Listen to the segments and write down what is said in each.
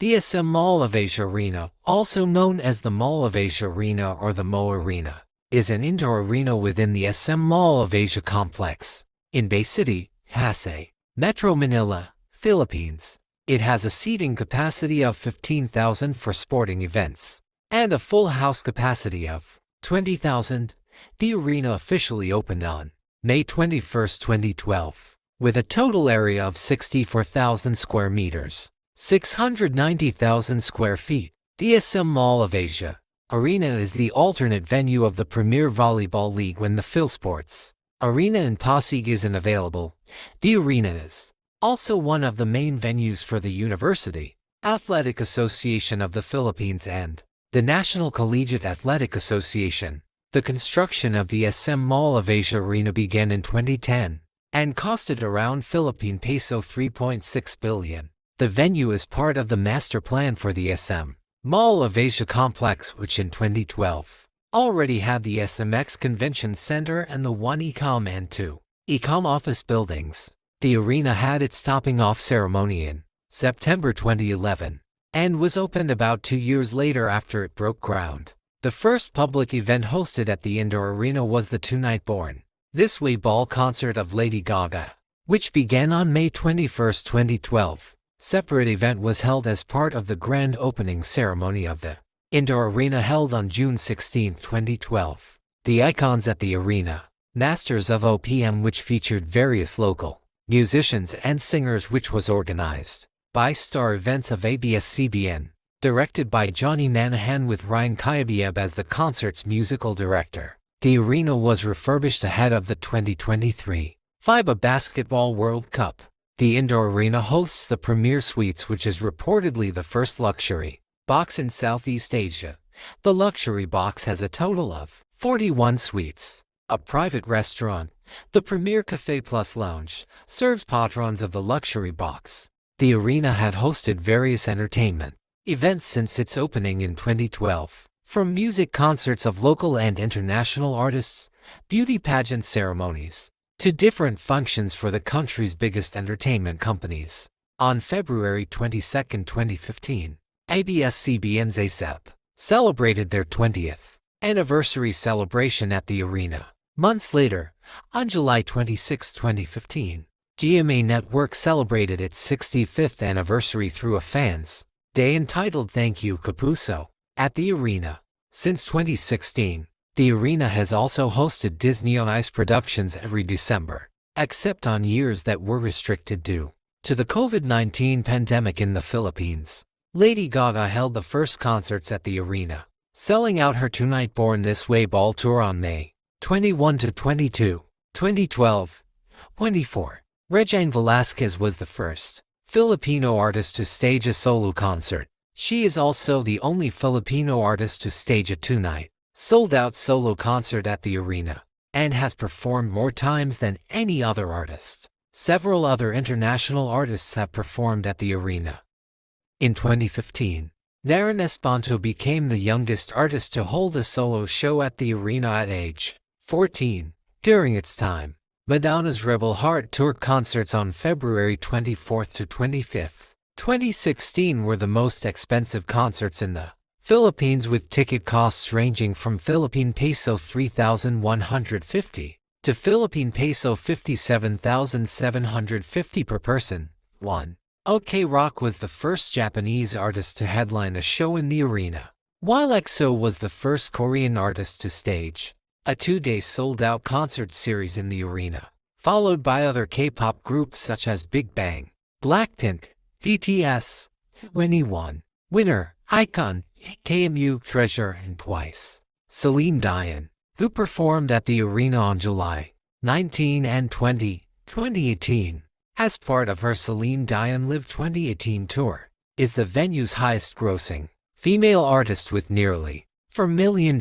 The SM Mall of Asia Arena, also known as the Mall of Asia Arena or the Mo Arena, is an indoor arena within the SM Mall of Asia complex in Bay City, Pasay, Metro Manila, Philippines. It has a seating capacity of 15,000 for sporting events and a full house capacity of 20,000. The arena officially opened on May 21, 2012, with a total area of 64,000 square meters, 690,000 square feet. The SM Mall of Asia Arena is the alternate venue of the Premier Volleyball League when the PhilSports Arena in Pasig isn't available. The arena is also one of the main venues for the University Athletic Association of the Philippines and the National Collegiate Athletic Association. The construction of the SM Mall of Asia Arena began in 2010 and costed around Philippine peso 3.6 billion. The venue is part of the master plan for the SM Mall of Asia complex, which in 2012 already had the SMX Convention Center and the One Ecom and two Ecom office buildings. The arena had its topping off ceremony in September 2011 and was opened about 2 years later after it broke ground. The first public event hosted at the indoor arena was the two-night Born This Way ball concert of Lady Gaga, which began on May 21, 2012. Separate event was held as part of the grand opening ceremony of the indoor arena held on June 16, 2012. The icons at the arena, Masters of OPM, which featured various local musicians and singers, which was organized by Star Events of ABS-CBN, directed by Johnny Manahan with Ryan Kayabyab as the concert's musical director. The arena was refurbished ahead of the 2023 FIBA Basketball World Cup. The indoor arena hosts the Premier Suites, which is reportedly the first luxury box in Southeast Asia. The luxury box has a total of 41 suites. A private restaurant, the Premier Cafe Plus Lounge, serves patrons of the luxury box. The arena had hosted various entertainment events since its opening in 2012, from music concerts of local and international artists, beauty pageant ceremonies, to different functions for the country's biggest entertainment companies. On February 22, 2015, ABS-CBN's ASAP celebrated their 20th anniversary celebration at the arena. Months later, on July 26, 2015, GMA Network celebrated its 65th anniversary through a Fans Day entitled Thank You Kapuso at the arena. Since 2016, the arena has also hosted Disney on Ice productions every December, except on years that were restricted due to the COVID-19 pandemic in the Philippines. Lady Gaga held the first concerts at the arena, selling out her two-night Born This Way ball tour on May 21 to 22, 2012. 24. Regine Velasquez was the first Filipino artist to stage a solo concert. She is also the only Filipino artist to stage a two-night, sold-out solo concert at the arena, and has performed more times than any other artist. Several other international artists have performed at the arena. In 2015, Darren Espanto became the youngest artist to hold a solo show at the arena at age 14. During its time, Madonna's Rebel Heart Tour concerts on February 24 to 25, 2016 were the most expensive concerts in the Philippines, with ticket costs ranging from Philippine peso 3,150 to Philippine peso 57,750 per person. 1. OK Rock was the first Japanese artist to headline a show in the arena, while EXO was the first Korean artist to stage a 2-day sold-out concert series in the arena, followed by other K-pop groups such as Big Bang, Blackpink, BTS, 21, Winner, iKON, KMU, Treasure, and Twice. Celine Dion, who performed at the arena on July 19 and 20, 2018, as part of her Celine Dion Live 2018 tour, is the venue's highest-grossing female artist with nearly $4 million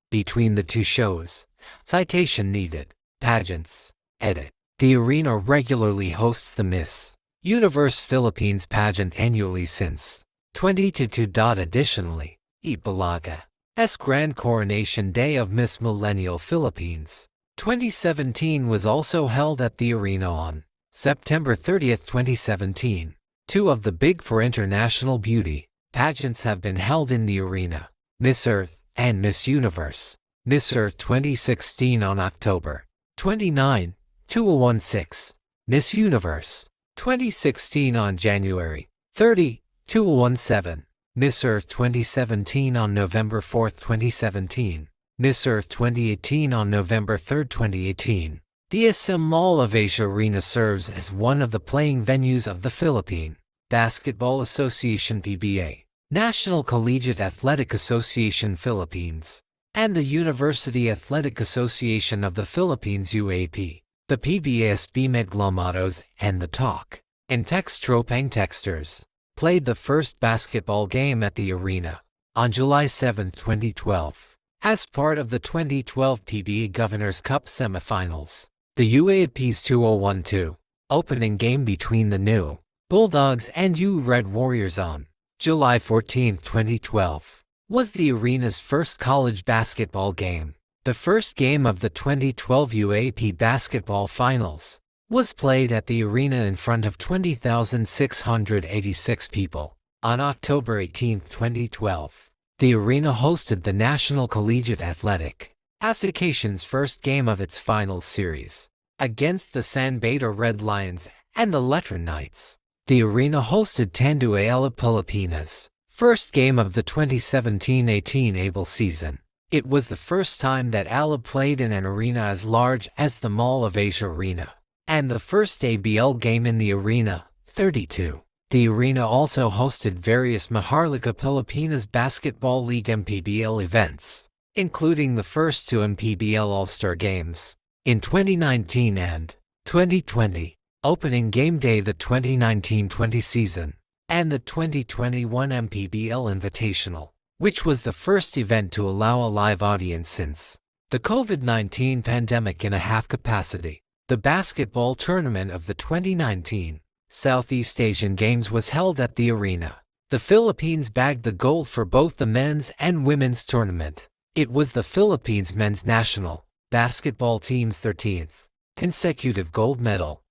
between the two shows. Citation needed. Pageants. Edit. The arena regularly hosts the Miss Universe Philippines pageant annually since 2022. Additionally, Ibalaga's Grand Coronation Day of Miss Millennial Philippines 2017 was also held at the arena on September 30, 2017. Two of the big four international beauty pageants have been held in the arena: Miss Earth and Miss Universe. Miss Earth 2016 on October 29, 2016. Miss Universe 2016 on January 30, 2017. Miss Earth 2017 on November 4, 2017. Miss Earth 2018 on November 3, 2018. The SM Mall of Asia Arena serves as one of the playing venues of the Philippine Basketball Association (PBA), National Collegiate Athletic Association Philippines, and the University Athletic Association of the Philippines (UAP). The PBASB Meglomados and the Talk and Text Tropang Texters played the first basketball game at the arena on July 7, 2012, as part of the 2012 PBA Governors Cup semifinals. The UAP's 2012 opening game between the New Bulldogs and U Red Warriors on July 14, 2012, was the arena's first college basketball game. The first game of the 2012 UAP Basketball Finals was played at the arena in front of 20,686 people. On October 18, 2012, the arena hosted the National Collegiate Athletic Association's first game of its finals series against the San Beda Red Lions and the Letran Knights. The arena hosted Tandu Alab Pilipinas' first game of the 2017-18 ABL season. It was the first time that Alab played in an arena as large as the Mall of Asia Arena, and the first ABL game in the arena, 32. The arena also hosted various Maharlika Pilipinas Basketball League MPBL events, including the first two MPBL All-Star Games in 2019 and 2020, opening game day the 2019-20 season, and the 2021 MPBL Invitational, which was the first event to allow a live audience since the COVID-19 pandemic in a half capacity. The basketball tournament of the 2019 Southeast Asian Games was held at the arena. The Philippines bagged the gold for both the men's and women's tournament. It was the Philippines men's national basketball team's 13th consecutive gold medal.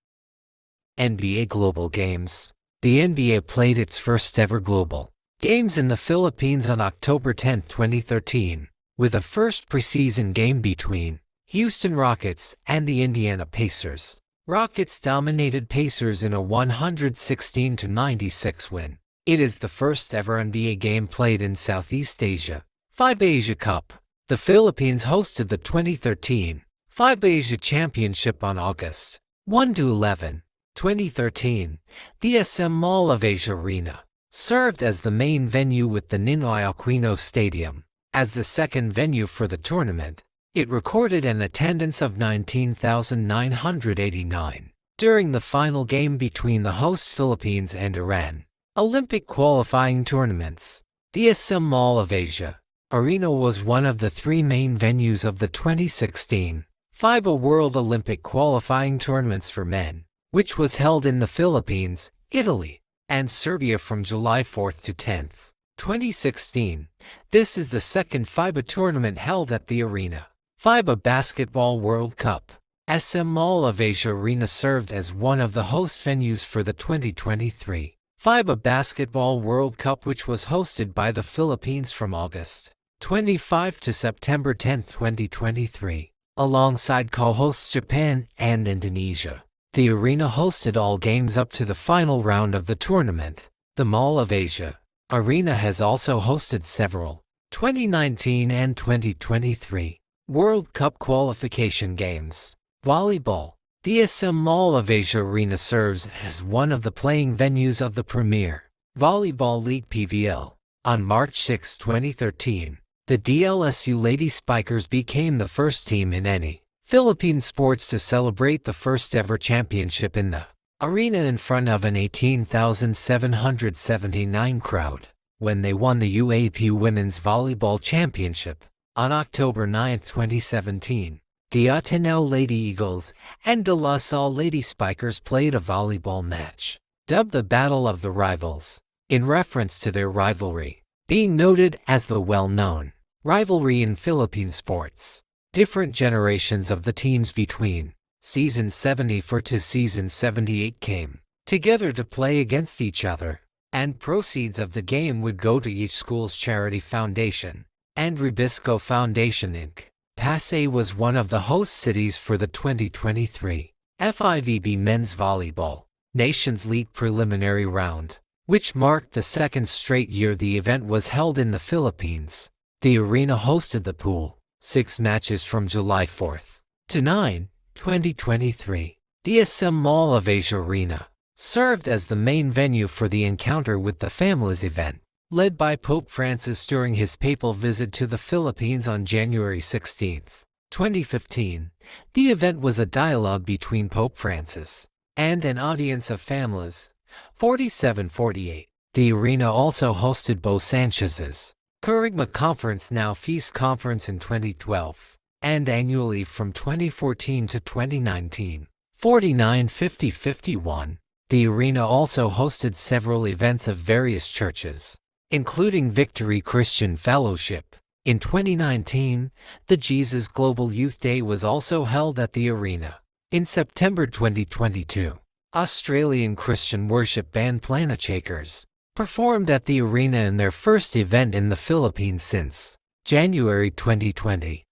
NBA Global Games. The NBA played its first ever global games in the Philippines on October 10, 2013, with a first preseason game between Houston Rockets and the Indiana Pacers. Rockets dominated Pacers in a 116-96 win. It is the first ever NBA game played in Southeast Asia. FIBA Asia Cup. The Philippines hosted the 2013 FIBA Asia Championship on August 1-11, 2013. The SM Mall of Asia Arena served as the main venue with the Ninoy Aquino Stadium as the second venue for the tournament. It recorded an attendance of 19,989 during the final game between the host Philippines and Iran. Olympic qualifying tournaments. The SM Mall of Asia Arena was one of the three main venues of the 2016 FIBA World Olympic qualifying tournaments for men, which was held in the Philippines, Italy, and Serbia from July 4 to 10, 2016. This is the second FIBA tournament held at the arena. FIBA Basketball World Cup. SM Mall of Asia Arena served as one of the host venues for the 2023 FIBA Basketball World Cup, which was hosted by the Philippines from August 25 to September 10, 2023, alongside co-hosts Japan and Indonesia. The arena hosted all games up to the final round of the tournament. The Mall of Asia Arena has also hosted several 2019 and 2023 World Cup qualification games. Volleyball. The SM Mall of Asia Arena serves as one of the playing venues of the Premier Volleyball League (PVL). On March 6, 2013, the DLSU Lady Spikers became the first team in any Philippine sports to celebrate the first ever championship in the arena in front of an 18,779 crowd when they won the UAP Women's Volleyball Championship. On October 9, 2017, the Ateneo Lady Eagles and De La Salle Lady Spikers played a volleyball match, dubbed the Battle of the Rivals, in reference to their rivalry, being noted as the well-known rivalry in Philippine sports. Different generations of the teams between Season 74 to Season 78 came together to play against each other, and proceeds of the game would go to each school's charity foundation, and Ribisco Foundation Inc. Pasay was one of the host cities for the 2023 FIVB Men's Volleyball Nations League preliminary round, which marked the second straight year the event was held in the Philippines. The arena hosted the Pool 6 matches from July 4th to 9, 2023. The SM Mall of Asia Arena served as the main venue for the Encounter with the Families event, led by Pope Francis during his papal visit to the Philippines on January 16, 2015. The event was a dialogue between Pope Francis and an audience of families. 4748. The arena also hosted Bo Sanchez's Kerygma Conference, now Feast Conference, in 2012, and annually from 2014 to 2019. 4950-51. The arena also hosted several events of various churches, including Victory Christian Fellowship. In 2019, the Jesus Global Youth Day was also held at the arena. In September 2022, Australian Christian worship band Planetshakers performed at the arena in their first event in the Philippines since January 2020.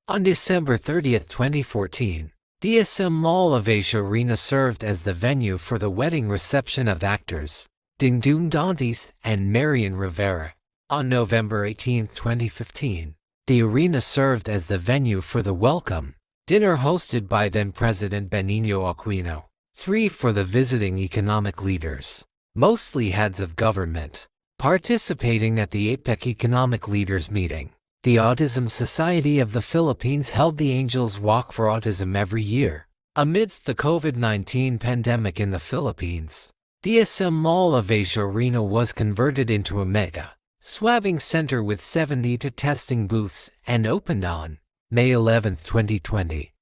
On December 30, 2014, the SM Mall of Asia Arena served as the venue for the wedding reception of actors Dingdong Dantes and Marian Rivera. On November 18, 2015, the arena served as the venue for the welcome dinner hosted by then-President Benigno Aquino. 3. For the visiting economic leaders, mostly heads of government, participating at the APEC Economic Leaders Meeting. The Autism Society of the Philippines held the Angels Walk for Autism every year. Amidst the COVID-19 pandemic in the Philippines, the SM Mall of Asia Arena was converted into a mega swabbing center with 70 testing booths and opened on May 11, 2020.